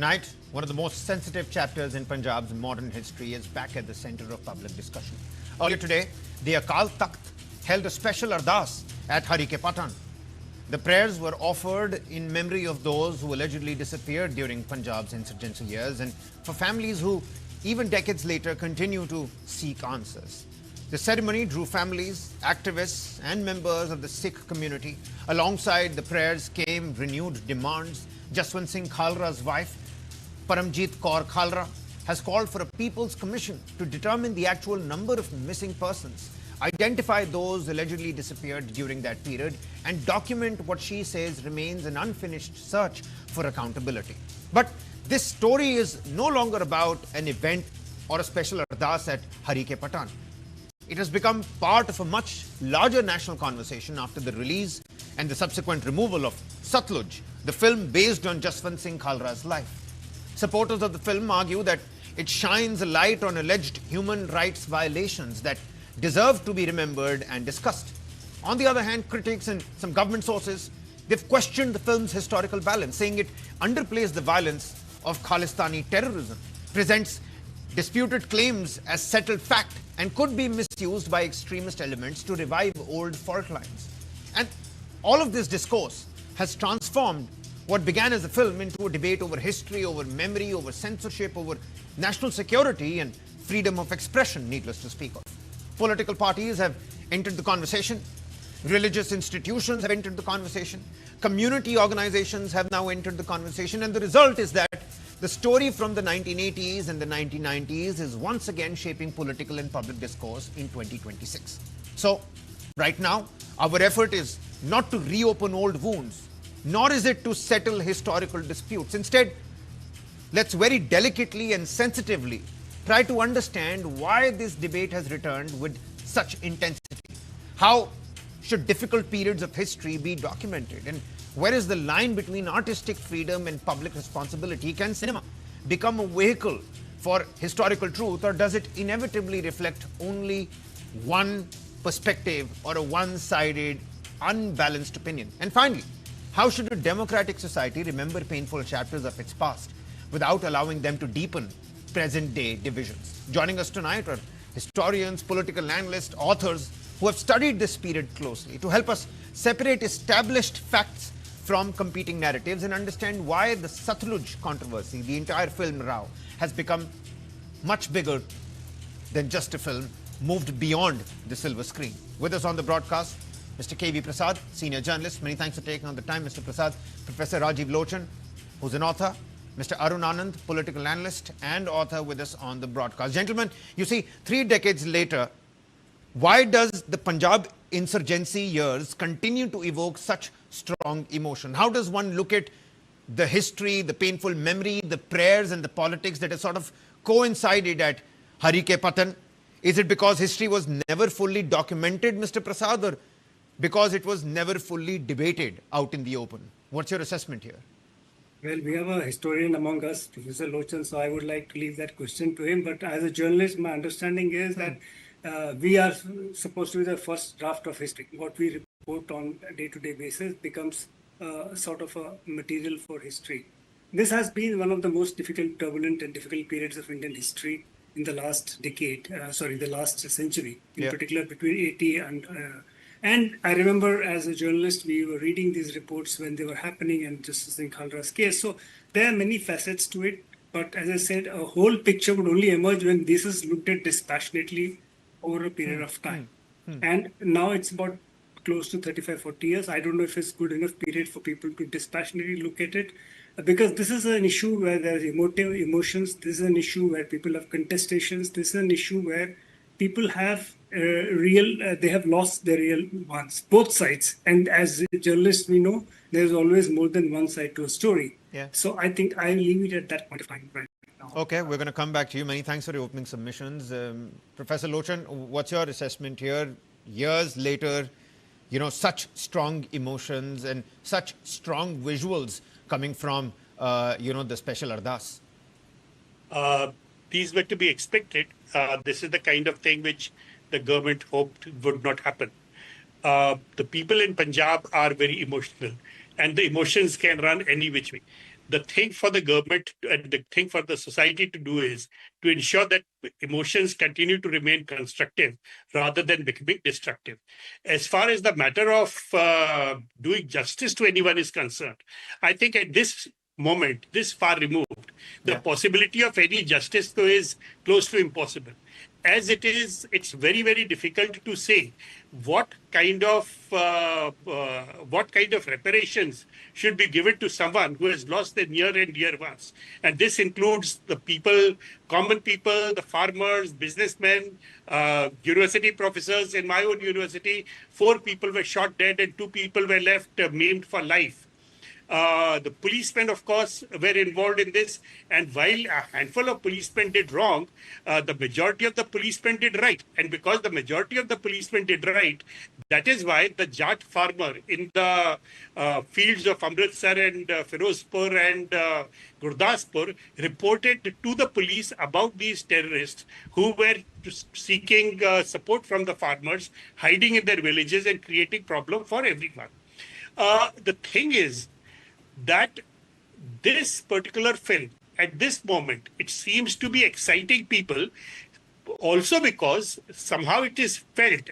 Tonight, one of the most sensitive chapters in Punjab's modern history is back at the center of public discussion. Earlier today, the Akal Takht held a special Ardas at Harike Pattan. The prayers were offered in memory of those who allegedly disappeared during Punjab's insurgency years and for families who, even decades later, continue to seek answers. The ceremony drew families, activists and members of the Sikh community. Alongside the prayers came renewed demands. Jaswant Singh Khalra's wife, Paramjit Kaur Khalra, has called for a People's Commission to determine the actual number of missing persons, identify those allegedly disappeared during that period, and document what she says remains an unfinished search for accountability. But this story is no longer about an event or a special Ardas at Harike Pattan. It has become part of a much larger national conversation after the release and the subsequent removal of Satluj, the film based on Jaswant Singh Khalra's life. Supporters of the film argue that it shines a light on alleged human rights violations that deserve to be remembered and discussed. On the other hand, critics and some government sources, they've questioned the film's historical balance, saying it underplays the violence of Khalistani terrorism, presents disputed claims as settled fact, and could be misused by extremist elements to revive old fault lines. And all of this discourse has transformed what began as a film into a debate over history, over memory, over censorship, over national security and freedom of expression, needless to speak of. Political parties have entered the conversation. Religious institutions have entered the conversation. Community organizations have now entered the conversation. And the result is that the story from the 1980s and the 1990s is once again shaping political and public discourse in 2026. So, right now, our effort is not to reopen old wounds, nor is it to settle historical disputes. Instead, let's very delicately and sensitively try to understand why this debate has returned with such intensity. How should difficult periods of history be documented? And where is the line between artistic freedom and public responsibility? Can cinema become a vehicle for historical truth, or does it inevitably reflect only one perspective or a one-sided, unbalanced opinion? And finally, how should a democratic society remember painful chapters of its past without allowing them to deepen present-day divisions? Joining us tonight are historians, political analysts, authors who have studied this period closely to help us separate established facts from competing narratives and understand why the Satluj controversy, the entire film row, has become much bigger than just a film, moved beyond the silver screen. With us on the broadcast, Mr. K.V. Prasad, senior journalist. Many thanks for taking on the time, Mr. Prasad. Professor Rajiv Lochan, who's an author. Mr. Arun Anand, political analyst and author, with us on the broadcast. Gentlemen, you see, 3 decades later, why does the Punjab insurgency years continue to evoke such strong emotion? How does one look at the history, the painful memory, the prayers and the politics that have sort of coincided at Harike Pattan? Is it because history was never fully documented, Mr. Prasad, or because it was never fully debated out in the open? What's your assessment here? Well, we have a historian among us, Professor Lochan, so I would like to leave that question to him. But as a journalist, my understanding is that we are supposed to be the first draft of history. What we report on a day-to-day basis becomes sort of a material for history. This has been one of the most difficult, turbulent and difficult periods of Indian history in the last decade, the last century, in particular between 80 and I remember as a journalist, we were reading these reports when they were happening and Justice Singh Khalra's case. So there are many facets to it. But as I said, a whole picture would only emerge when this is looked at dispassionately over a period of time. And now it's about close to 35, 40 years. I don't know if it's good enough period for people to dispassionately look at it, because this is an issue where there are emotions. This is an issue where people have contestations. This is an issue where people have they have lost their real ones, both sides. And as journalists, we know there's always more than one side to a story. So I think I'll leave it at that point of time right now. Okay, we're going to come back to you. Many thanks for your opening submissions. Professor Lochan, what's your assessment here? Years later, you know, such strong emotions and such strong visuals coming from, the special Ardas. These were to be expected. This is the kind of thing which the government hoped would not happen. The people in Punjab are very emotional, and the emotions can run any which way. the thing for the government and the thing for the society to do is to ensure that emotions continue to remain constructive rather than becoming destructive. As far as the matter of doing justice to anyone is concerned, I think at this moment, this far removed, the possibility of any justice though is close to impossible. As it is, it's very, very difficult to say what kind of reparations should be given to someone who has lost their near and dear ones. And this includes the people, common people, the farmers, businessmen, university professors. In my own university, 4 people were shot dead and 2 people were left maimed for life. The policemen, of course, were involved in this. And while a handful of policemen did wrong, the majority of the policemen did right. And because the majority of the policemen did right, that is why the Jat farmer in the fields of Amritsar and Firozpur and Gurdaspur reported to the police about these terrorists who were seeking support from the farmers, hiding in their villages and creating problem for everyone. The thing is, that this particular film, at this moment, it seems to be exciting people also because somehow it is felt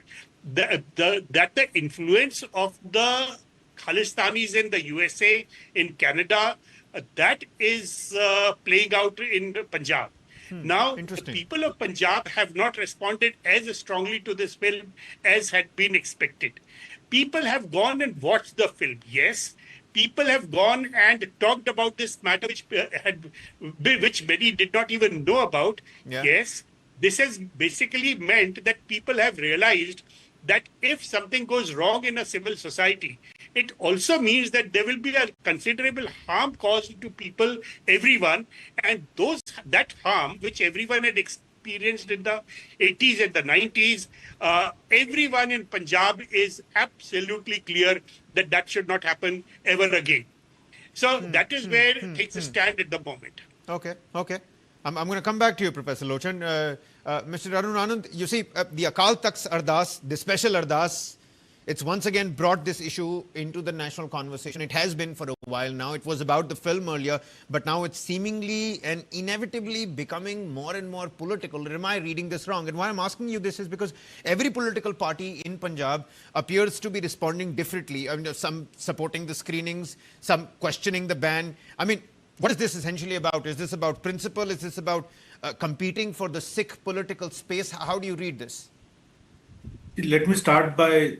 that the influence of the Khalistanis in the USA, in Canada, that is playing out in Punjab. Now, the people of Punjab have not responded as strongly to this film as had been expected. People have gone and watched the film, yes. People have gone and talked about this matter, which many did not even know about. Yeah. Yes, this has basically meant that people have realized that if something goes wrong in a civil society, it also means that there will be a considerable harm caused to people, everyone, and that harm which everyone had experienced in the 80s and the 90s, everyone in Punjab is absolutely clear that that should not happen ever again. So that is where things stand at the moment. Okay. I'm going to come back to you, Professor Lochan. Mr. Arun Anand, you see, the Akal Takht's Ardas, the special Ardas, it's once again brought this issue into the national conversation. It has been for a while now. It was about the film earlier, but now it's seemingly and inevitably becoming more and more political. Am I reading this wrong? And why I'm asking you this is because every political party in Punjab appears to be responding differently. I mean, some supporting the screenings, some questioning the ban. I mean, what is this essentially about? Is this about principle? Is this about competing for the Sikh political space? How do you read this? Let me start by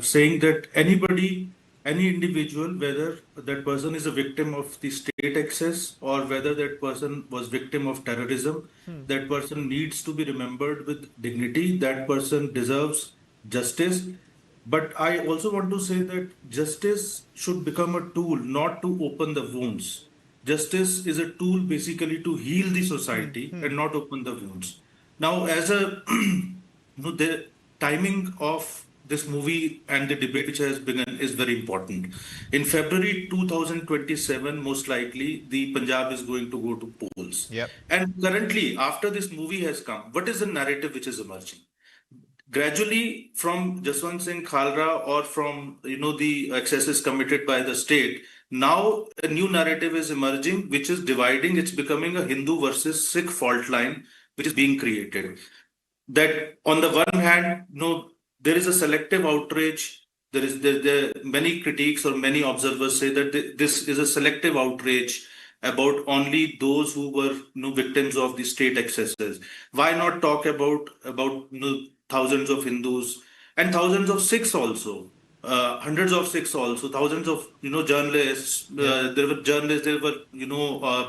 saying that any individual, whether that person is a victim of the state excess or whether that person was victim of terrorism, that person needs to be remembered with dignity. That person deserves justice. But I also want to say that justice should become a tool, not to open the wounds. Justice is a tool basically to heal the society and not open the wounds. Now, as a the timing of this movie and the debate which has begun is very important. In February 2027, most likely, the Punjab is going to go to polls. Yep. And currently, after this movie has come, what is the narrative which is emerging? Gradually, from Jaswant Singh Khalra or from the excesses committed by the state, now a new narrative is emerging, which is dividing. It's becoming a Hindu versus Sikh fault line, which is being created. That on the one hand, there is a selective outrage. There many critiques or many observers say that this is a selective outrage about only those who were victims of the state excesses. Why not talk about thousands of Hindus and thousands of Sikhs also, hundreds of Sikhs also, thousands of journalists. There were journalists, there were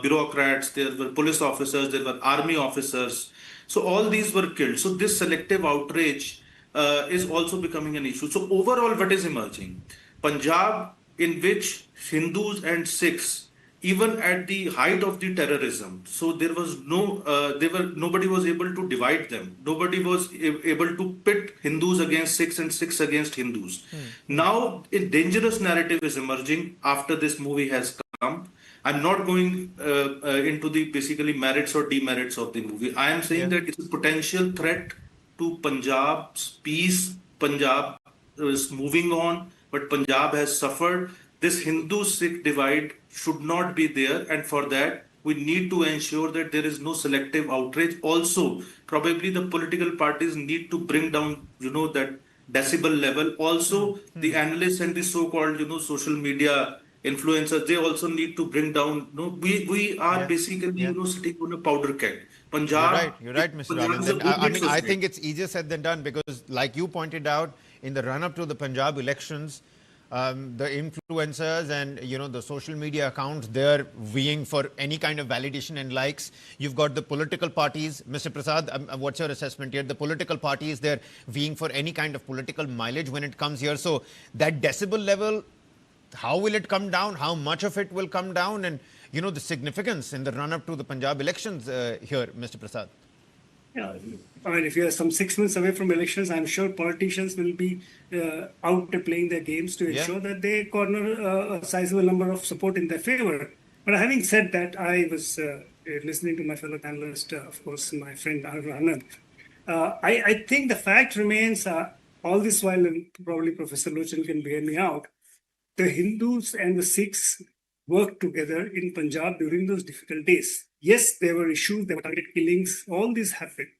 bureaucrats, there were police officers, there were army officers. So all these were killed. So this selective outrage is also becoming an issue. So overall, what is emerging? Punjab, in which Hindus and Sikhs, even at the height of the terrorism, so there was nobody was able to divide them. Nobody was able to pit Hindus against Sikhs and Sikhs against Hindus. Now, a dangerous narrative is emerging after this movie has come. I'm not going into the basically merits or demerits of the movie. I am saying that it's a potential threat to Punjab's peace. Punjab is moving on, but Punjab has suffered. this Hindu-Sikh divide should not be there, and for that we need to ensure that there is no selective outrage. Also, probably the political parties need to bring down, that decibel level. Also, the analysts and the so-called, social media influencers, they also need to bring down. We are Yeah. basically, Yeah. sitting on a powder keg. You're right. You're right, Mr. Punjab Anand. is a And good I mix mean, of I state. think it's easier said than done because, like you pointed out, in the run-up to the Punjab elections, the influencers and the social media accounts, they're vying for any kind of validation and likes. You've got the political parties, Mr. Prasad. What's your assessment here? The political parties, they're vying for any kind of political mileage when it comes here. So that decibel level, how will it come down? How much of it will come down? And the significance in the run-up to the Punjab elections here, Mr. Prasad. Yeah, I mean, if you are some 6 months away from elections, I'm sure politicians will be out playing their games to ensure that they corner a sizable number of support in their favor. But having said that, I was listening to my fellow panelist, of course, my friend Anand. I think the fact remains, all this while, and probably Professor Lochan can bear me out, the Hindus and the Sikhs worked together in Punjab during those difficult days. Yes, there were issues, there were targeted killings, all this happened.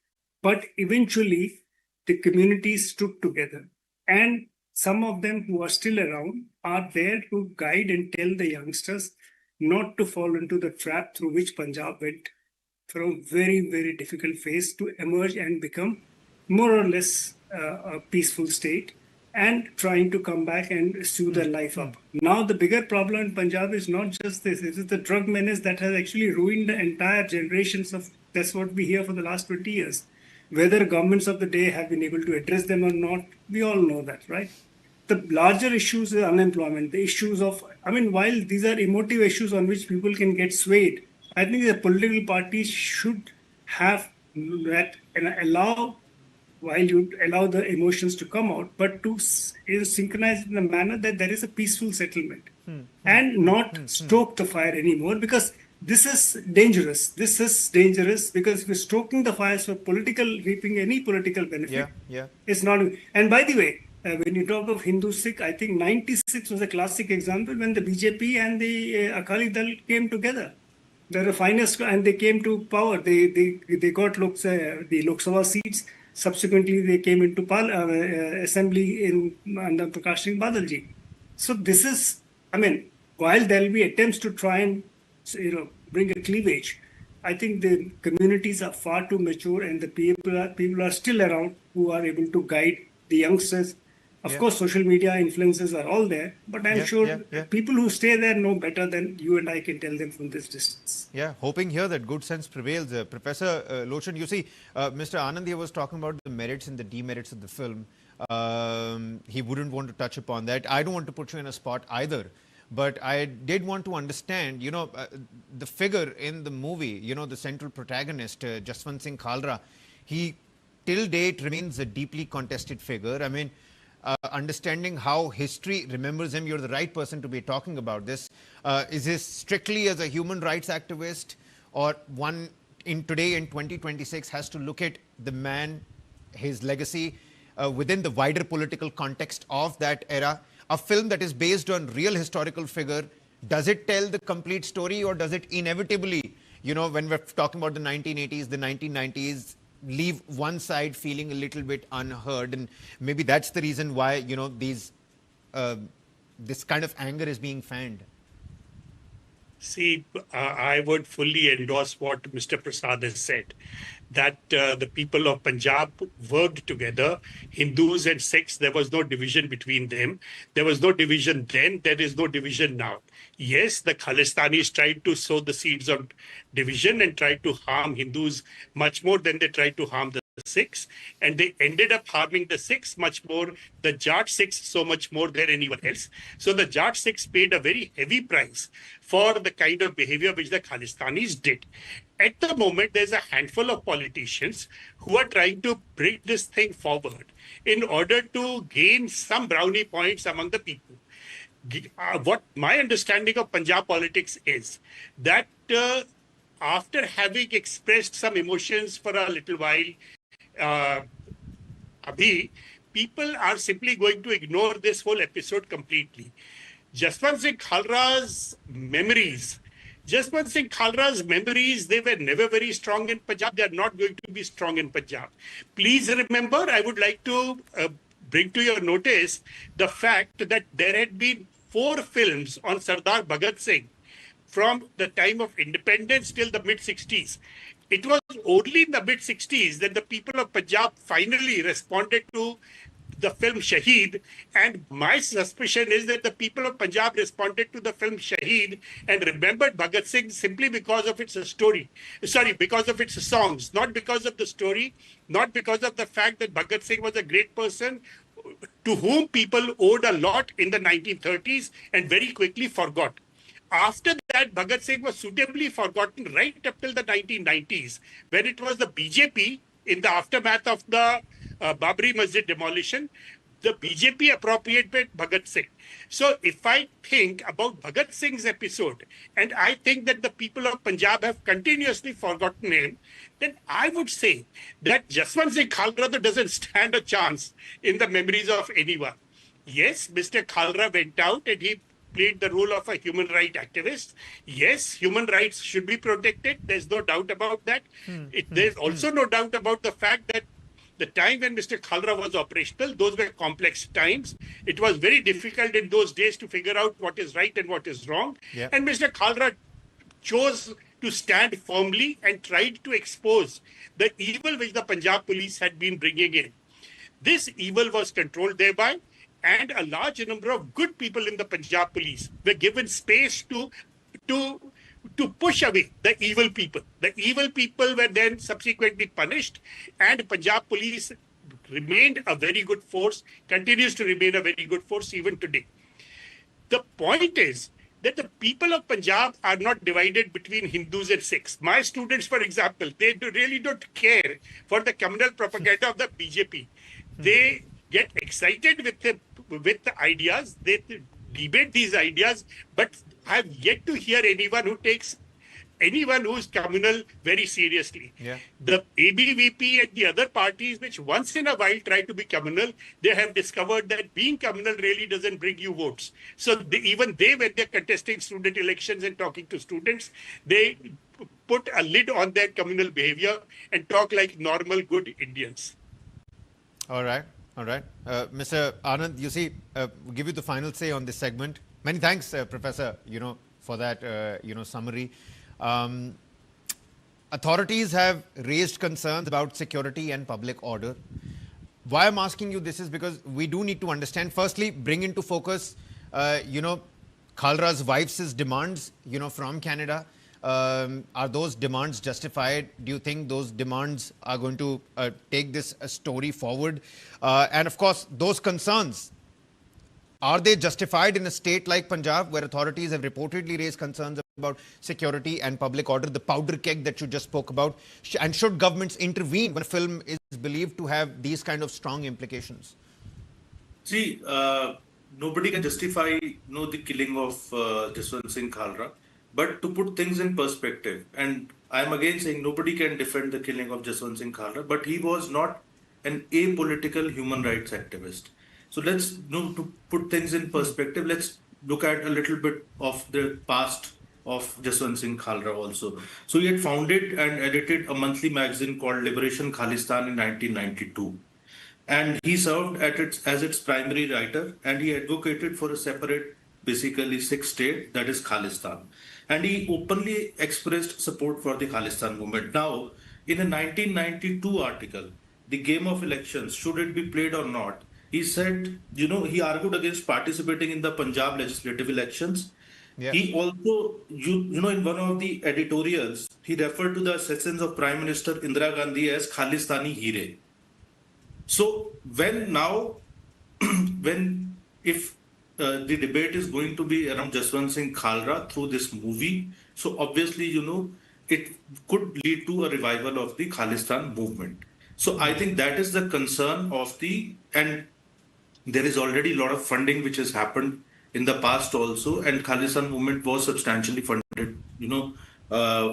But eventually, the communities stood together. And some of them who are still around are there to guide and tell the youngsters not to fall into the trap through which Punjab went from a very, very difficult phase to emerge and become more or less a peaceful state, and trying to come back and stew their life up. Now, the bigger problem in Punjab is not just this, it is the drug menace that has actually ruined the entire generations of, that's what we hear for the last 20 years. Whether governments of the day have been able to address them or not, we all know that, right? The larger issues is unemployment, the issues of, I mean, while these are emotive issues on which people can get swayed, I think the political parties should have that and allow, while you allow the emotions to come out, but to synchronize in a manner that there is a peaceful settlement and not stoke the fire anymore, because this is dangerous. This is dangerous because if you're stoking the fires for political, reaping any political benefit, it's not. And by the way, when you talk of Hindu-Sikh, I think 96 was a classic example when the BJP and the Akal Takht came together. They're the finest, and they came to power. They got the Lok Sabha seats. Subsequently, they came into assembly under Prakash Singh Badalji. So this is, I mean, while there will be attempts to try and bring a cleavage, I think the communities are far too mature, and the people are still around who are able to guide the youngsters. Of course, social media influences are all there, but I'm sure people who stay there know better than you and I can tell them from this distance. Yeah, hoping here that good sense prevails. Professor Lochan, you see, Mr. Anand here was talking about the merits and the demerits of the film. He wouldn't want to touch upon that. I don't want to put you in a spot either. But I did want to understand, the figure in the movie, the central protagonist, Jaswant Singh Khalra, he till date remains a deeply contested figure. I mean, understanding how history remembers him, you're the right person to be talking about this. Is this strictly as a human rights activist, or one today in 2026 has to look at the man, his legacy within the wider political context of that era? A film that is based on real historical figure, does it tell the complete story, or does it inevitably, when we're talking about the 1980s, the 1990s, leave one side feeling a little bit unheard? And maybe that's the reason why, this kind of anger is being fanned. See, I would fully endorse what Mr. Prasad has said, that the people of Punjab worked together, Hindus and Sikhs. There was no division between them. There was no division then. There is no division now. Yes, the Khalistanis tried to sow the seeds of division and tried to harm Hindus much more than they tried to harm the Sikhs, and they ended up harming the Sikhs much more, the Jat Sikhs so much more than anyone else. So the Jat Sikhs paid a very heavy price for the kind of behavior which the Khalistanis did. At the moment, there's a handful of politicians who are trying to bring this thing forward in order to gain some brownie points among the people. What my understanding of Punjab politics is that after having expressed some emotions for a little while, people are simply going to ignore this whole episode completely. Jaswant Singh Khalra's memories. Jaswant Singh Khalra's memories, they were never very strong in Punjab. They are not going to be strong in Punjab. Please remember, I would like to bring to your notice the fact that there had been 4 films on Sardar Bhagat Singh from the time of independence till the mid-60s. It was only in the mid-60s that the people of Punjab finally responded to the film Shaheed, and my suspicion is that the people of Punjab responded to the film Shaheed and remembered Bhagat Singh simply because of its story. Because of its songs, not because of the story, not because of the fact that Bhagat Singh was a great person to whom people owed a lot in the 1930s and very quickly forgot. After that, Bhagat Singh was suitably forgotten right up till the 1990s, when it was the BJP in the aftermath of the Babri Masjid demolition, the BJP appropriated Bhagat Singh. So if I think about Bhagat Singh's episode, and I think that the people of Punjab have continuously forgotten him, then I would say that Jaswant Singh Khalra doesn't stand a chance in the memories of anyone. Yes, Mr. Khalra went out and he played the role of a human rights activist. Yes, human rights should be protected. There's no doubt about that. There's also no doubt about the fact that the time when Mr. Khalra was operational, those were complex times. It was very difficult in those days to figure out what is right and what is wrong. Yeah. And Mr. Khalra chose to stand firmly and tried to expose the evil which the Punjab police had been bringing in. This evil was controlled thereby, and a large number of good people in the Punjab police were given space to push away the evil people. The evil people were then subsequently punished, and Punjab police remained a very good force, continues to remain a very good force even today. The point is that the people of Punjab are not divided between Hindus and Sikhs. My students, for example, they really don't care for the communal propaganda of the BJP. They get excited with the ideas, they debate these ideas, but I have yet to hear anyone who takes anyone who is communal very seriously. Yeah. The ABVP and the other parties which once in a while try to be communal, they have discovered that being communal really doesn't bring you votes. So even they, when they're contesting student elections and talking to students, they put a lid on their communal behavior and talk like normal, good Indians. All right. All right. Mr. Anand, you see, we'll give you the final say on this segment. Many thanks, Professor, for that, summary. Authorities have raised concerns about security and public order. Why I'm asking you this is because we do need to understand, firstly, bring into focus, Khalra's wife's demands, from Canada. Are those demands justified? Do you think those demands are going to take this story forward? And of course, those concerns, are they justified in a state like Punjab, where authorities have reportedly raised concerns about security and public order, the powder keg that you just spoke about? And should governments intervene when a film is believed to have these kind of strong implications? See, nobody can justify the killing of Jaswant Singh Khalra. But to put things in perspective, and I'm again saying nobody can defend the killing of Jaswant Singh Khalra, but he was not an apolitical human rights activist. So let's, to put things in perspective, let's look at a little bit of the past of Jaswant Singh Khalra also. So he had founded and edited a monthly magazine called Liberation Khalistan in 1992. And he served as its primary writer, and he advocated for a separate, basically Sikh state, that is Khalistan. And he openly expressed support for the Khalistan movement. Now, in a 1992 article, The Game of Elections, Should It Be Played or Not, he said, he argued against participating in the Punjab legislative elections. Yeah. He also, in one of the editorials, he referred to the assassins of Prime Minister Indira Gandhi as Khalistani Hire. So if the debate is going to be around Jaswant Singh Khalra through this movie, so obviously, it could lead to a revival of the Khalistan movement. So I think that is the concern and there is already a lot of funding which has happened in the past also, and Khalistan movement was substantially funded,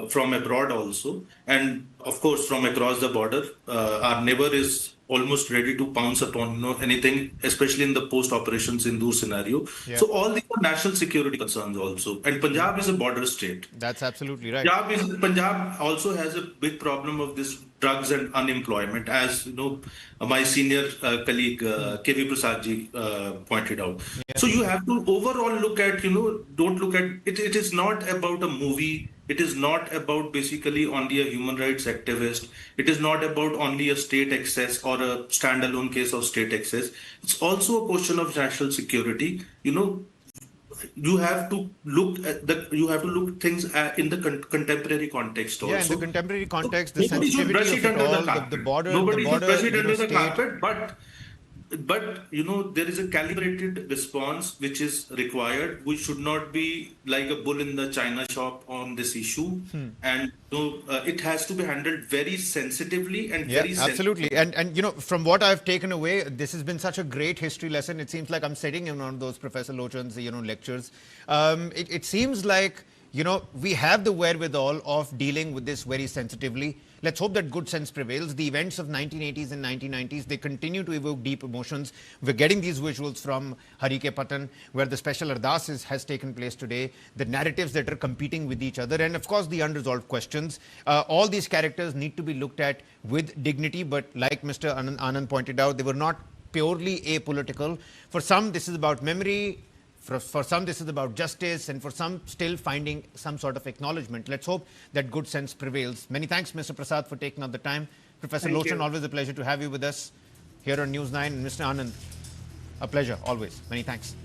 from abroad also, and of course from across the border. Our neighbor is almost ready to pounce upon anything, especially in the post-Operation Sindoor scenario. Yeah. So all these are national security concerns also, and Punjab is a border state. That's absolutely right. Punjab also has a big problem of this drugs and unemployment, as my senior colleague KV Prasad ji pointed out. Yeah. So you have to overall look at, don't look at it. It is not about a movie. It is not about basically only a human rights activist. It is not about only a state excess or a standalone case of state excess. It's also a question of national security. You have to look things in the contemporary context also. Yeah, in the contemporary context, the Nobody should brush sensitivity it of it under all, the carpet. the border, Nobody should brush it under the state. carpet, but there is a calibrated response which is required. We should not be like a bull in the china shop on this issue, and it has to be handled very sensitively and Yeah, very absolutely. And from what I've taken away, this has been such a great history lesson. It seems like I'm sitting in one of those Professor Lochan's lectures. It seems like we have the wherewithal of dealing with this very sensitively. Let's hope that good sense prevails. The events of 1980s and 1990s, they continue to evoke deep emotions. We're getting these visuals from Harike Pattan, where the special Ardas has taken place today, the narratives that are competing with each other, and of course the unresolved questions. All these characters need to be looked at with dignity, but like Mr. Anand pointed out, they were not purely apolitical. For some, this is about memory. For some, this is about justice, and for some, still finding some sort of acknowledgement. Let's hope that good sense prevails. Many thanks, Mr. Prasad, for taking out the time. Professor Lochan, always a pleasure to have you with us here on News 9. And Mr. Anand, a pleasure, always. Many thanks.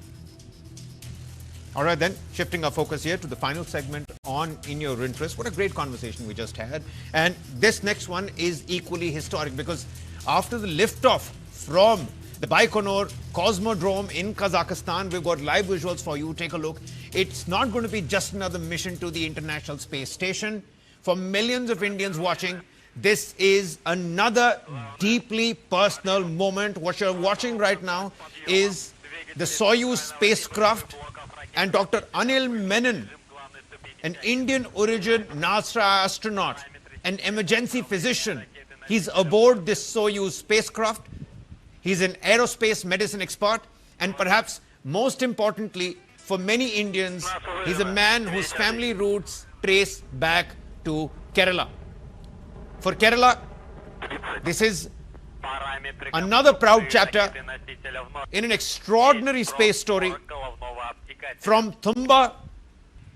All right, then, shifting our focus here to the final segment on In Your Interest. What a great conversation we just had. And this next one is equally historic, because after the liftoff from the Baikonur Cosmodrome in Kazakhstan, we've got live visuals for you. Take a look. It's not going to be just another mission to the International Space Station. For millions of Indians watching, this is another deeply personal moment. What you're watching right now is the Soyuz spacecraft and Dr. Anil Menon, an Indian origin NASA astronaut, an emergency physician. He's aboard this Soyuz spacecraft. He's an aerospace medicine expert, and perhaps most importantly, for many Indians, he's a man whose family roots trace back to Kerala. For Kerala, this is another proud chapter in an extraordinary space story from Thumba,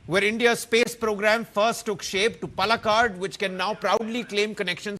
where India's space program first took shape, to Palakkad, which can now proudly claim connections